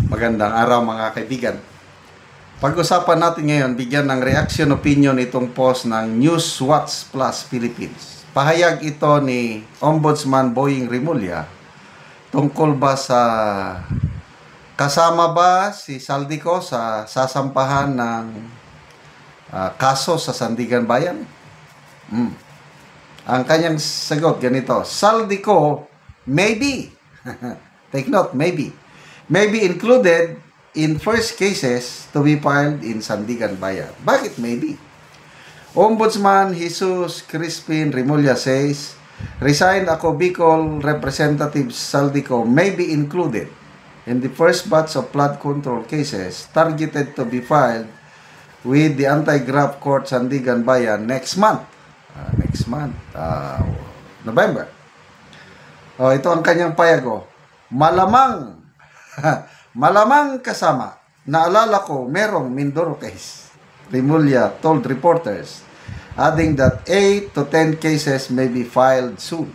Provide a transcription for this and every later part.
Magandang araw mga kaibigan. Pag-usapan natin ngayon, bigyan ng reaction opinion itong post ng Newswatch Plus Philippines. Pahayag ito ni Ombudsman Boying Rimulya tungkol ba sa kasama ba si Saldico sa sasampahan ng kaso sa Sandigan Bayan? Ang kanyang sagot ganito, Saldico maybe, take note, maybe included in first cases to be filed in Sandigan Bayan. Bakit maybe? Ombudsman Jesus Crispin Rimulya says, resigned ako Bicol Representative Saldico may be included in the first batch of flood control cases targeted to be filed with the Anti-Graft Court Sandigan Bayan next month. November. Ito ang kanyang payago. Malamang kasama. Naalala ko, merong Mindoro case. Rimulya told reporters, adding that 8 to 10 cases may be filed soon.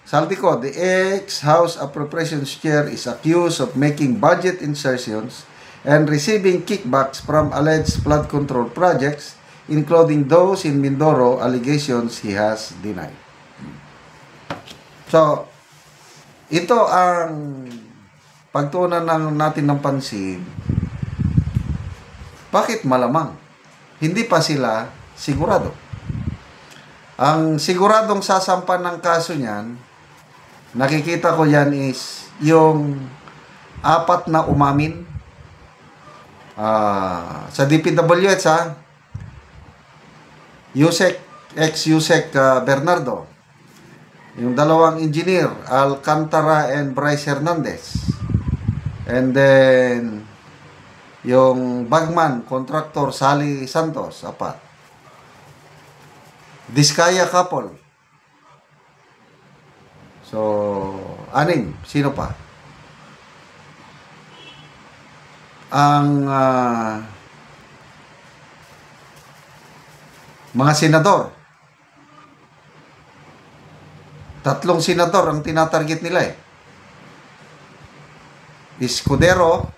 Saldico, the ex-House Appropriations Chair, is accused of making budget insertions and receiving kickbacks from alleged flood control projects, including those in Mindoro, allegations he has denied. So, ito ang pagtuunan natin ng pansin. Bakit malamang? Hindi pa sila sigurado. Ang siguradong sasampan ng kaso niyan, nakikita ko yan is yung 4 na umamin sa DPWH ex-Yusek Bernardo, yung 2 engineer, Alcantara and Bryce Hernandez, and then yung bagman, contractor, Sally Santos, 4. Diskaya couple. So, 6. Sino pa? Ang mga senador. 3 senador ang tinatarget nila Escudero,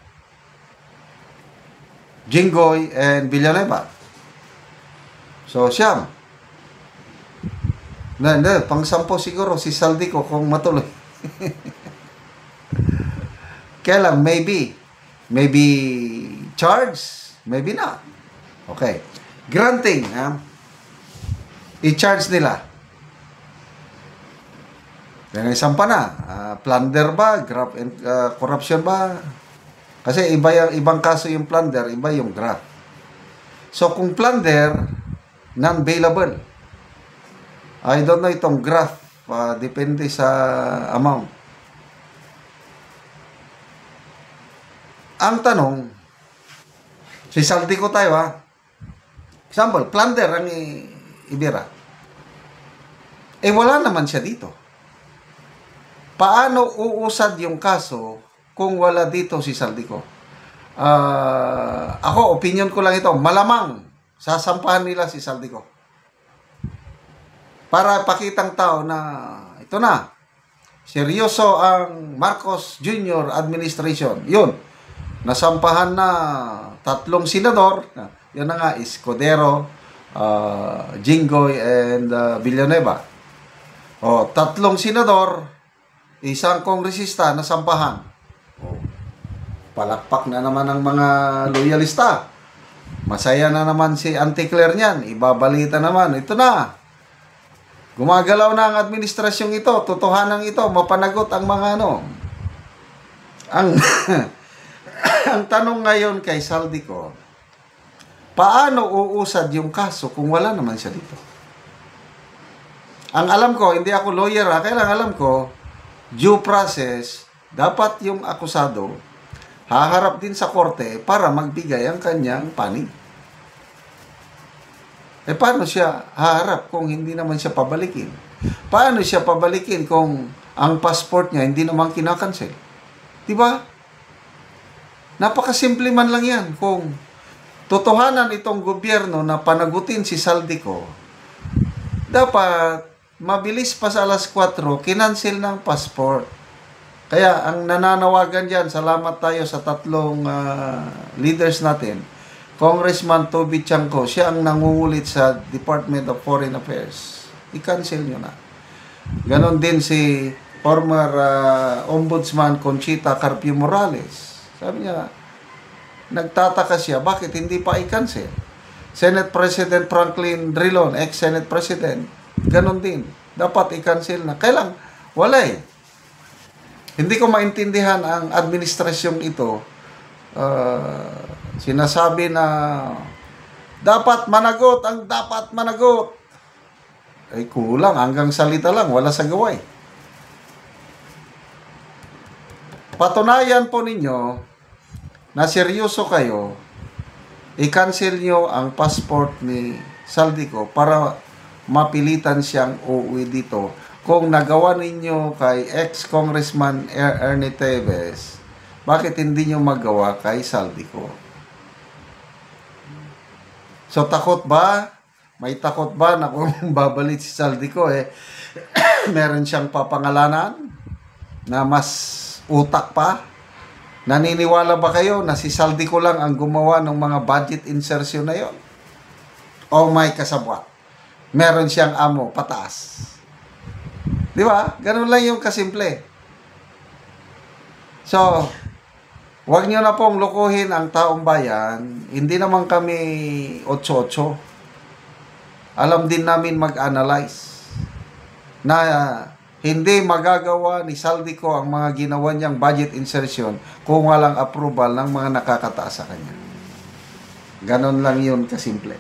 Jinggoy, and Villanueva. So, siyam. Pang-10 siguro si Saldico kung matuloy. Kaya lang, maybe charge, maybe not. Okay. Granting, i-charge nila. Kaya isang pa na, plunder ba, graft and corruption ba? Kasi ibang kaso yung plunder, iba yung graft. So kung plunder, non-bailable. I don't know itong graft, depende sa amount. Ang tanong, si Saldico tayo example, plunder ang ibira. Wala naman siya dito. Paano uusad yung kaso kung wala dito si Saldico? Ako, opinion ko lang ito, malamang sasampahan nila si Saldico. Para pakitang tao na ito na, seryoso ang Marcos Jr. administration. Yun, nasampahan na 3 senador, yun na nga, Escudero, Jinggoy, and Villanueva. 3 senador, 1 kongresista na sampahan. Palakpak na naman ang mga loyalista. Masaya na naman si Auntie Claire niyan. Ibabalita naman. Ito na. Gumagalaw na ang administrasyong ito. Totohanan ito. Mapanagot ang mga ang tanong ngayon kay Saldico, paano uusad yung kaso kung wala naman siya dito? Ang alam ko, hindi ako lawyer kaya lang alam ko, due process, dapat yung akusado haharap din sa korte para magbigay ang kanyang panig. Paano siya haharap kung hindi naman siya pabalikin? Paano siya pabalikin kung ang passport niya hindi naman kinakancel? Diba? Napakasimple man lang yan. Kung totohanan itong gobyerno na panagutin si Saldico, dapat mabilis pa sa alas 4, kinancel ng passport. Kaya ang nananawagan dyan, salamat tayo sa tatlong leaders natin. Congressman Toby Chanco, siya ang nangungulit sa Department of Foreign Affairs. I-cancel nyo na. Ganon din si former Ombudsman Conchita Carpio Morales. Sabi niya, nagtataka siya, bakit hindi pa i-cancel? Senate President Franklin Drilon, ex-Senate President, ganon din. Dapat i-cancel na. Kailang, wala eh. Hindi ko maintindihan ang administrasyong ito. Sinasabi na dapat managot ang dapat managot. Ay kulang, hanggang salita lang, wala sa gaway. Patunayan po ninyo na seryoso kayo, i-cancel nyo ang passport ni Saldico para mapilitan siyang uuwi dito. Kung nagawa ninyo kay ex-Congressman Ernie Teves, bakit hindi nyo magawa kay Saldico? So, takot ba? May takot ba na kung babalik si Saldico, meron siyang papangalanan na mas utak pa? Naniniwala ba kayo na si Saldico lang ang gumawa ng mga budget insertion na yon? O may kasabwat? Meron siyang amo, pataas. Di ba? Ganun lang yung kasimple. So, wag nyo na pong lukuhin ang taong bayan. Hindi naman kami 8-8. Alam din namin mag-analyze na hindi magagawa ni Saldico ang mga ginawa niyang budget insertion kung walang approval ng mga nakakataas sa kanya. Ganon lang yun kasimple.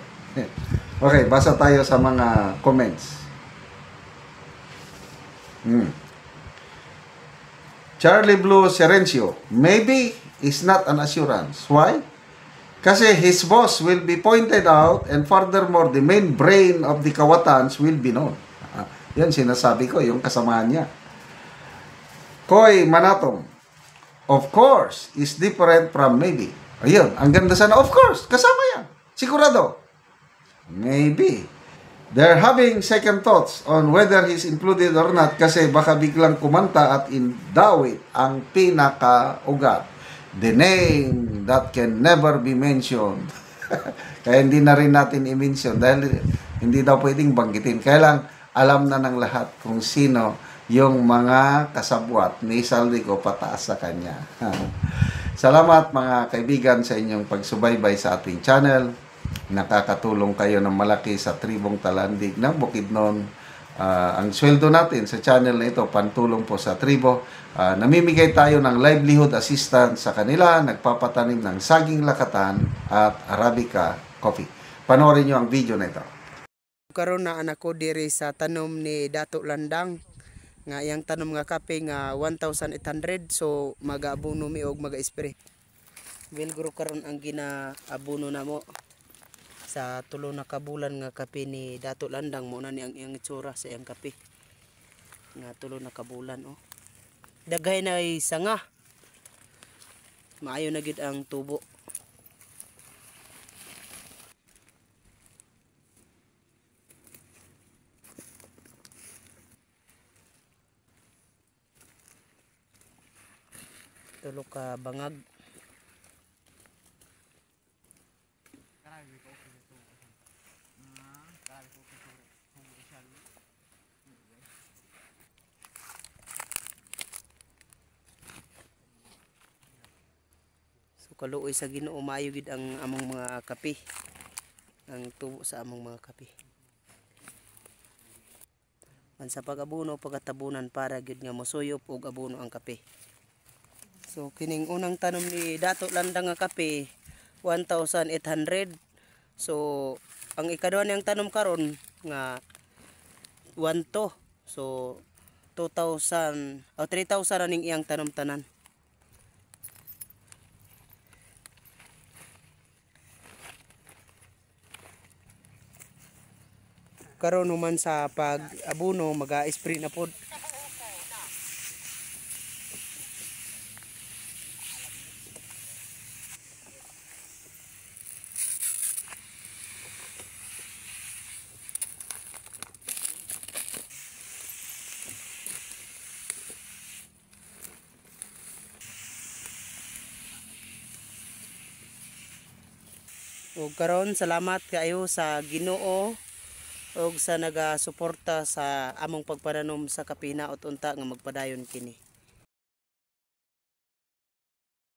Okay, basa tayo sa mga comments. Charlie Blue Serencio, maybe is not an assurance. Why? Kasi his boss will be pointed out and furthermore, the main brain of the Kawatans will be known. Yan sinasabi ko, yung kasamahan niya. Koy Manatong, of course, is different from maybe. Ayun, ang ganda sana. Of course, kasama yan. Sigurado. Maybe. They're having second thoughts on whether he's included or not kasi baka biglang kumanta at indawit ang pinakaugat. The name that can never be mentioned. Kaya hindi na rin natin i-mention dahil hindi daw pwedeng banggitin. Kaya lang, alam na ng lahat kung sino yung mga kasabwat ni Saldico pataas sa kanya. Salamat mga kaibigan sa inyong pagsubaybay sa ating channel. Nakakatulong kayo ng malaki sa tribong Talandig ng Bukidnon. Ang sweldo natin sa channel na ito, pantulong po sa tribo. Namimigay tayo ng livelihood assistance sa kanila, nagpapatanim ng saging lakatan at Arabica coffee. Panoorin nyo ang video na ito. Karon na anak ko diri sa tanom ni Dato Landang nga yang tanom nga kape nga 1,800, so mag-abono mi og mag-spray. Wilgro karon ang ginaabono namo sa tulo na kabulan nga kape ni Dato Landang. Mo na ni ang iyang itsura sa iyang kape nga tulo na kabulan. Daghay na ay sanga, maayo na gid ang tubo. Tulo ka bangag. So kaluoy sa Ginoo, maayo gid ang among mga kape. Ang tubo sa among mga kape. Man sa pag-abono, pagatabunan para gid nga mosuyop og abono ang kape. So kining unang tanom ni Dato Landang nga kape 1,800. So ang ikaduha niyang tanom karon nga 1,200. So 2,000 o 3,000 aning iyang tanom tanan. Karon human sa pag-abono, maga-spray na pod. Ug karon salamat kaayo sa Ginoo ug sa nagasuporta sa among pagpananom sa kapinaot unta nga magpadayon kini.